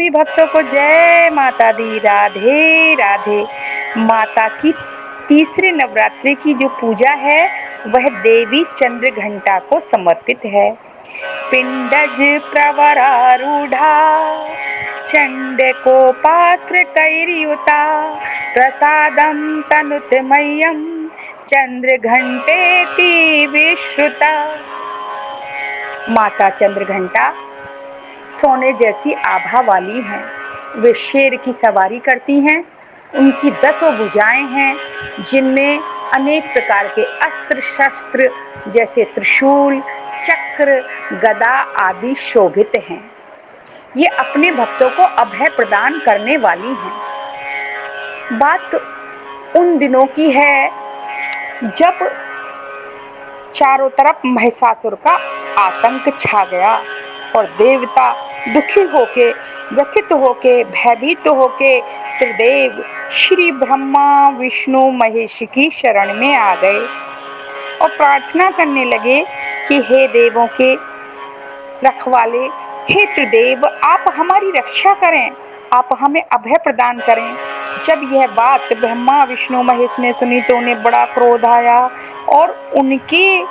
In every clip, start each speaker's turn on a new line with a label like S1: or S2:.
S1: सभी भक्तों को जय माता दी, राधे राधे। माता की तीसरे नवरात्रि की जो पूजा है वह देवी चंद्र घंटा को समर्पित है। पिंडज प्रवरारूढ़ा चंड को पास्त्र कैरियुता प्रसादम तनुतमय्यम चंद्र घंटेति विश्रुता। माता चंद्र घंटा सोने जैसी आभा वाली हैं। वे शेर की सवारी करती हैं। उनकी 10 भुजाएं हैं जिनमें अनेक प्रकार के अस्त्र शस्त्र जैसे त्रिशूल, चक्र, गदा आदि शोभित हैं। ये अपने भक्तों को अभय प्रदान करने वाली हैं। बात उन दिनों की है जब चारों तरफ महिषासुर का आतंक छा गया और देवता दुखी होके, व्यथित होके, भयभीत होके त्रिदेव श्री ब्रह्मा विष्णु महेश की शरण में आ गए और प्रार्थना करने लगे कि हे देवों के रखवाले, हे त्रिदेव, आप हमारी रक्षा करें, आप हमें अभय प्रदान करें। जब यह बात ब्रह्मा विष्णु महेश ने सुनी तो उन्हें बड़ा क्रोध आया और उनके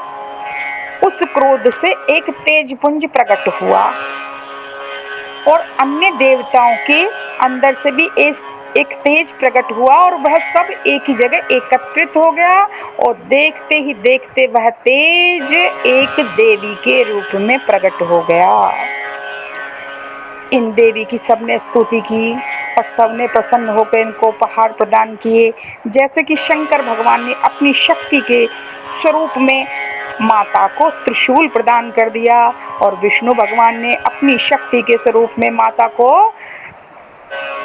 S1: उस क्रोध से एक तेज पुंज प्रकट हुआ और अन्य देवताओं के अंदर से भी एक तेज प्रकट हुआ और वह सब एक ही जगह एकत्रित हो गया और देखते ही देखते वह तेज एक देवी के रूप में प्रकट हो गया। इन देवी की सबने स्तुति की और सबने प्रसन्न होकर इनको उपहार प्रदान किए। जैसे कि शंकर भगवान ने अपनी शक्ति के स्वरूप में माता को त्रिशूल प्रदान कर दिया और विष्णु भगवान ने अपनी शक्ति के स्वरूप में माता को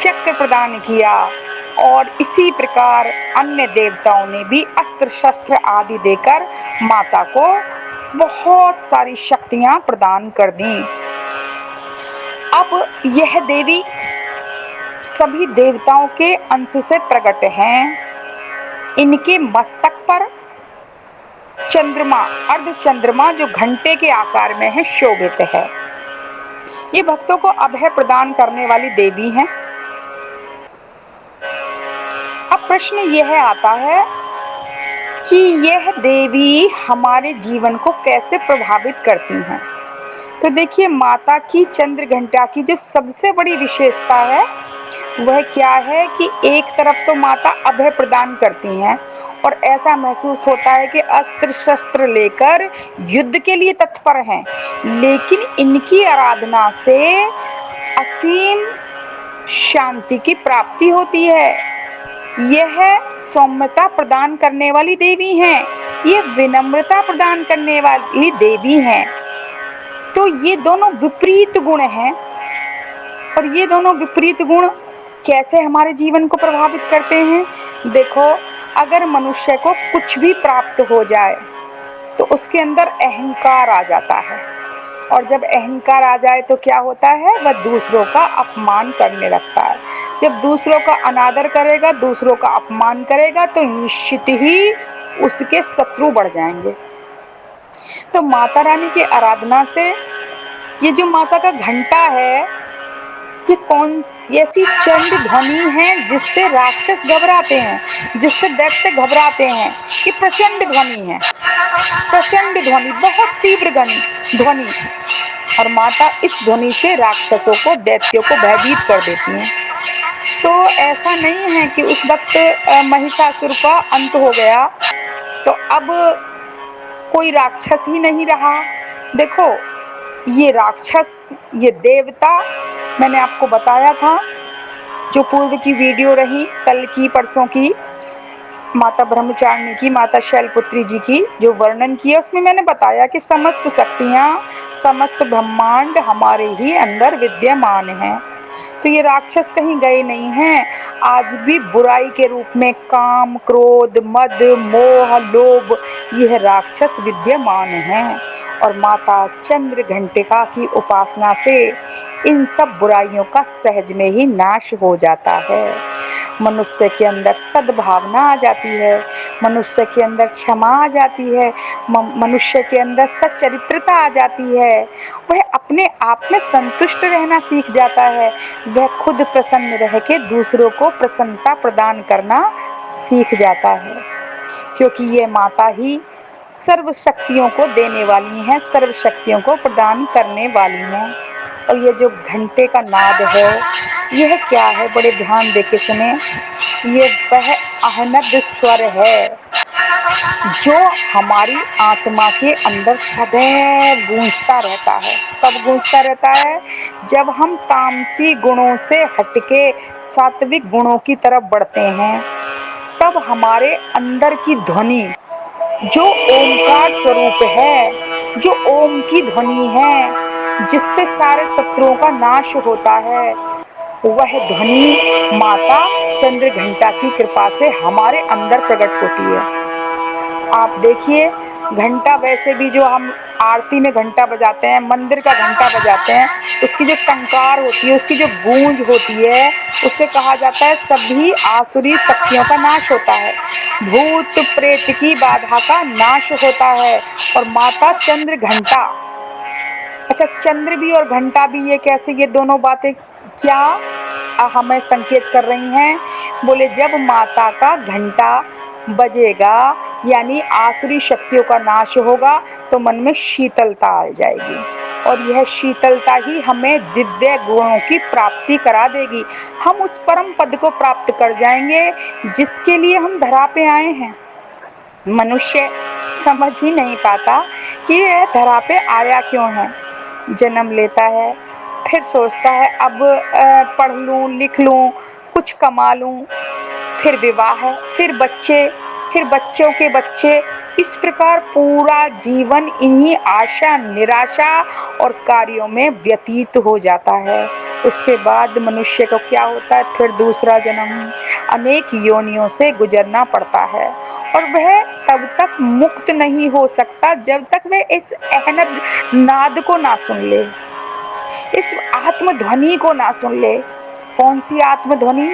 S1: चक्र प्रदान किया और इसी प्रकार अन्य देवताओं ने भी अस्त्र शस्त्र आदि देकर माता को बहुत सारी शक्तियां प्रदान कर दी। अब यह देवी सभी देवताओं के अंश से प्रकट हैं। इनके मस्तक पर चंद्रमा, अर्ध चंद्रमा जो घंटे के आकार में है, शोभित है। ये भक्तों को अभय प्रदान करने वाली देवी हैं। अब प्रश्न यह आता है कि यह देवी हमारे जीवन को कैसे प्रभावित करती हैं। तो देखिए, माता की चंद्र घंटा की जो सबसे बड़ी विशेषता है वह क्या है कि एक तरफ तो माता अभय प्रदान करती हैं और ऐसा महसूस होता है कि अस्त्र शस्त्र लेकर युद्ध के लिए तत्पर हैं, लेकिन इनकी आराधना से असीम शांति की प्राप्ति होती है। यह सौम्यता प्रदान करने वाली देवी हैं, ये विनम्रता प्रदान करने वाली देवी हैं। तो ये दोनों विपरीत गुण हैं और ये दोनों विपरीत गुण कैसे हमारे जीवन को प्रभावित करते हैं। देखो, अगर मनुष्य को कुछ भी प्राप्त हो जाए तो उसके अंदर अहंकार आ जाता है और जब अहंकार आ जाए तो क्या होता है, वह दूसरों का अपमान करने लगता है। जब दूसरों का अनादर करेगा, दूसरों का अपमान करेगा तो निश्चित ही उसके शत्रु बढ़ जाएंगे। तो माता रानी की आराधना से ये जो माता का घंटा है, ये कौन ऐसी चंड ध्वनि है जिससे राक्षस घबराते हैं, जिससे दैत्य घबराते हैं। ये प्रचंड ध्वनि है, प्रचंड ध्वनि, बहुत तीव्र ध्वनि, और माता इस ध्वनि से राक्षसों को, दैत्यों को भयभीत कर देती हैं। तो ऐसा नहीं है कि उस वक्त महिषासुर का अंत हो गया तो अब कोई राक्षस ही नहीं रहा। देखो, ये राक्षस, ये देवता, मैंने आपको बताया था जो पूर्व की वीडियो रही, कल की, परसों की, माता ब्रह्मचारिणी की, माता शैलपुत्री जी की जो वर्णन किया, उसमें मैंने बताया कि समस्त शक्तियां, समस्त ब्रह्मांड हमारे ही अंदर विद्यमान हैं। तो ये राक्षस कहीं गए नहीं हैं। आज भी बुराई के रूप में काम, क्रोध, मद, मोह, लोभ, यह राक्षस विद्यमान हैं और माता चंद्र घंटिका की उपासना से इन सब बुराइयों का सहज में ही नाश हो जाता है। मनुष्य के अंदर सद्भावना आ जाती है, मनुष्य के अंदर क्षमा आ जाती है, मनुष्य के अंदर सच्चरित्रता आ जाती है। वह अपने आप में संतुष्ट रहना सीख जाता है, वह खुद प्रसन्न रह के दूसरों को प्रसन्नता प्रदान करना सीख जाता है, क्योंकि ये माता ही सर्व शक्तियों को देने वाली हैं, सर्व शक्तियों को प्रदान करने वाली हैं। और ये जो घंटे का नाद है, यह क्या है? बड़े ध्यान दे के सुने। ये वह अहनद स्वर है जो हमारी आत्मा के अंदर सदैव गूंजता रहता है। कब गूंजता रहता है? जब हम तामसी गुणों से हटके सात्विक गुणों की तरफ बढ़ते हैं, तब हमारे अंदर की ध्वनि जो ओमकार स्वरूप है, जो ओम की ध्वनि है, जिससे सारे शत्रुओं का नाश होता है, वह ध्वनि माता चंद्र घंटा की कृपा से हमारे अंदर प्रकट होती है। आप देखिए, घंटा वैसे भी जो हम आरती में घंटा बजाते हैं, मंदिर का घंटा बजाते हैं, उसकी जो टंकार होती है, उसकी जो गूंज होती है, उससे कहा जाता है सभी आसुरी शक्तियों का नाश होता है, भूत प्रेत की बाधा का नाश होता है। और माता चंद्र घंटा, अच्छा चंद्र भी और घंटा भी, ये कैसे, ये दोनों बातें क्या हमें संकेत कर रही हैं? बोले जब माता का घंटा बजेगा, यानी आसुरी शक्तियों का नाश होगा, तो मन में शीतलता आ जाएगी, और यह शीतलता ही हमें दिव्य गुणों की प्राप्ति करा देगी। हम उस परम पद को प्राप्त कर जाएंगे जिसके लिए हम धरा पे आए हैं। मनुष्य समझ ही नहीं पाता कि यह धरा पे आया क्यों है। जन्म लेता है, फिर सोचता है अब पढ़ लूँ, लिख लूँ, कुछ कमा लूँ, फिर विवाह, फिर बच्चे, फिर बच्चों के बच्चे, इस प्रकार पूरा जीवन इन्हीं आशा निराशा और कार्यों में व्यतीत हो जाता है। उसके बाद मनुष्य को क्या होता है? फिर दूसरा जन्म, अनेक योनियों से गुजरना पड़ता है, और वह तब तक मुक्त नहीं हो सकता जब तक वह इस अहनद नाद को ना सुन ले, इस आत्मध्वनि को ना सुन ले। कौन सी आत्मध्वनि?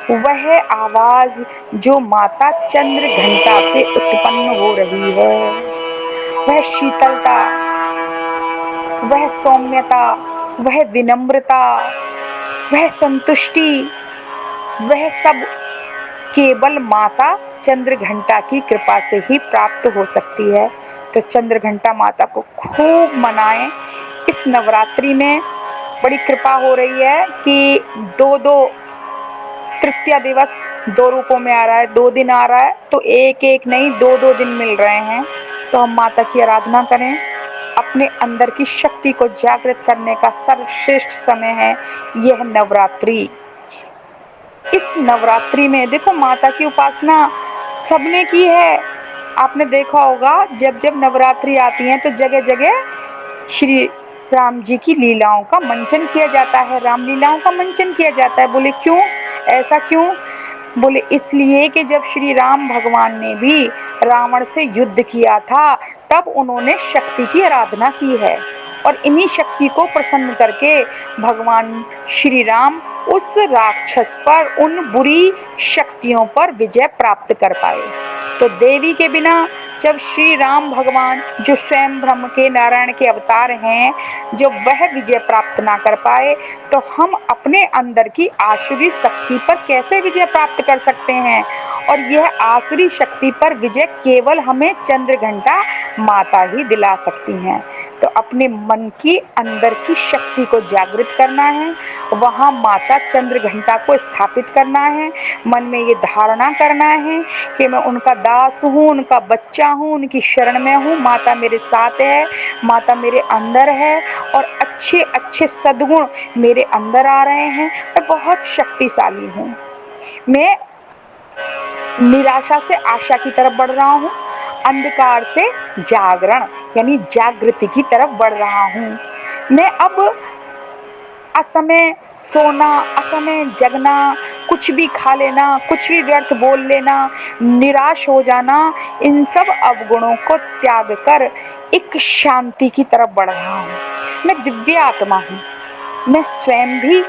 S1: वह आवाज जो माता चंद्र घंटा से उत्पन्न हो रही है, वह शीतलता, वह सौम्यता, वह विनम्रता, वह संतुष्टि, वह सब केवल माता चंद्र घंटा की कृपा से ही प्राप्त हो सकती है। तो चंद्र घंटा माता को खूब मनाएं। इस नवरात्रि में बड़ी कृपा हो रही है कि दो तृतीया दिवस दो रूपों में आ रहा है, 2 दिन आ रहा है, तो एक एक नहीं 2 दिन मिल रहे हैं। तो हम माता की आराधना करें, अपने अंदर की शक्ति को जागृत करने का सर्वश्रेष्ठ समय है यह नवरात्रि। इस नवरात्रि में देखो, माता की उपासना सबने की है। आपने देखा होगा, जब जब नवरात्रि आती है तो जगह जगह श्री राम जी की लीलाओं का मंचन किया जाता है, रामलीलाओं का मंचन किया जाता है। बोले क्यों, ऐसा क्यों? बोले इसलिए कि जब श्री राम भगवान ने भी रावण से युद्ध किया था, तब उन्होंने शक्ति की आराधना की है, और इन्हीं शक्ति को प्रसन्न करके भगवान श्री राम उस राक्षस पर, उन बुरी शक्तियों पर विजय प्राप्त कर पाए। तो देवी के बिना जब श्री राम भगवान, जो स्वयं ब्रह्म के नारायण के अवतार हैं, जब वह विजय प्राप्त ना कर पाए, तो हम अपने अंदर की आसुरी शक्ति पर कैसे विजय प्राप्त कर सकते हैं? और यह आसुरी शक्ति पर विजय केवल हमें चंद्र घंटा माता ही दिला सकती हैं। तो अपने मन की अंदर की शक्ति को जागृत करना है, वहाँ माता चंद्र घंटा को स्थापित करना है, मन में ये धारणा करना है कि मैं उनका दास हूँ, उनका बच्चा हूँ, उनकी शरण में हूँ, माता मेरे साथ है, माता मेरे अंदर है, और अच्छे अच्छे सद्गुण मेरे अंदर आ रहे हैं, मैं बहुत शक्तिशाली हूँ, मैं निराशा से आशा की तरफ बढ़ रहा हूँ, अंधकार से जागरण यानी जागृति की तरफ बढ़ रहा हूँ। मैं अब असमय सोना, असमय जगना, कुछ भी खा लेना, कुछ भी व्यर्थ बोल लेना, निराश हो जाना, इन सब अवगुणों को त्याग कर एक शांति की तरफ बढ़ रहा हूँ। मैं दिव्य आत्मा हूँ, मैं स्वयं भी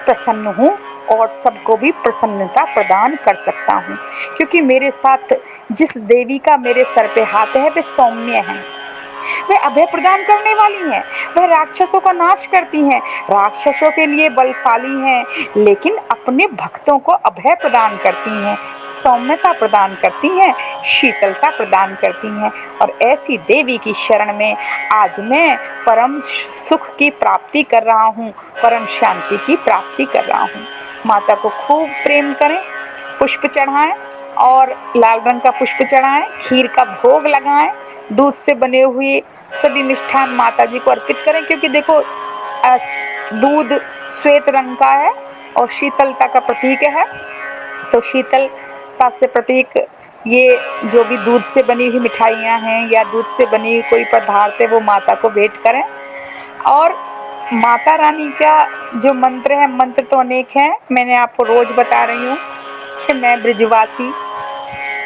S1: प्रसन्न हूँ और सबको भी प्रसन्नता प्रदान कर सकता हूँ, क्योंकि मेरे साथ जिस देवी का मेरे सर पे हाथ है वे सौम्य है, वे अभय प्रदान करने वाली हैं, वह राक्षसों का नाश करती हैं, राक्षसों के लिए बलशाली हैं, लेकिन अपने भक्तों को अभय प्रदान करती हैं, सौम्यता प्रदान करती हैं, शीतलता प्रदान करती हैं। और ऐसी देवी की शरण में आज मैं परम सुख की प्राप्ति कर रहा हूँ, परम शांति की प्राप्ति कर रहा हूँ। माता को खूब प्रेम करें, पुष्प चढ़ाएं और लाल रंग का पुष्प चढ़ाएं, खीर का भोग लगाएं, दूध से बने हुए सभी मिष्ठान माता जी को अर्पित करें, क्योंकि देखो दूध श्वेत रंग का है और शीतलता का प्रतीक है, तो शीतलता से प्रतीक ये जो भी दूध से बनी हुई मिठाइयाँ हैं या दूध से बनी हुई कोई पदार्थ है वो माता को भेंट करें। और माता रानी का जो मंत्र है, मंत्र तो अनेक हैं, मैंने आपको रोज बता रही हूँ कि मैं ब्रिजवासी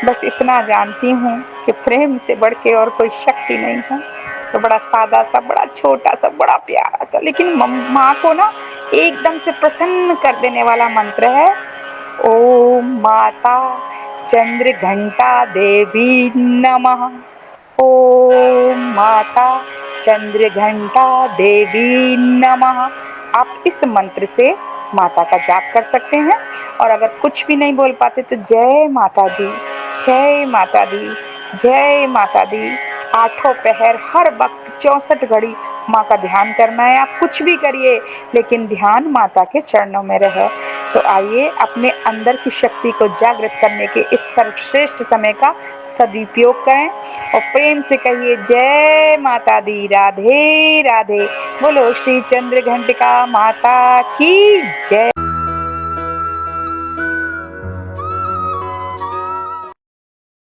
S1: बस इतना जानती हूँ कि प्रेम से बढ़ के और कोई शक्ति नहीं है। तो बड़ा सादा सा, बड़ा छोटा सा, बड़ा प्यारा सा, लेकिन माँ को ना एकदम से प्रसन्न कर देने वाला मंत्र है, ओम माता चंद्र घंटा देवी नमः। ओम माता चंद्र घंटा देवी नमः। आप इस मंत्र से माता का जाप कर सकते हैं। और अगर कुछ भी नहीं बोल पाते तो जय माता दी, जय माता दी, जय माता दी। आठों पहर हर वक्त 64 घड़ी माँ का ध्यान करना है। आप कुछ भी करिए लेकिन ध्यान माता के चरणों में रहे। तो आइए अपने अंदर की शक्ति को जागृत करने के इस सर्वश्रेष्ठ समय का सदुपयोग करें और प्रेम से कहिए जय माता दी, राधे राधे। बोलो श्री चंद्र घंटिका माता की जय।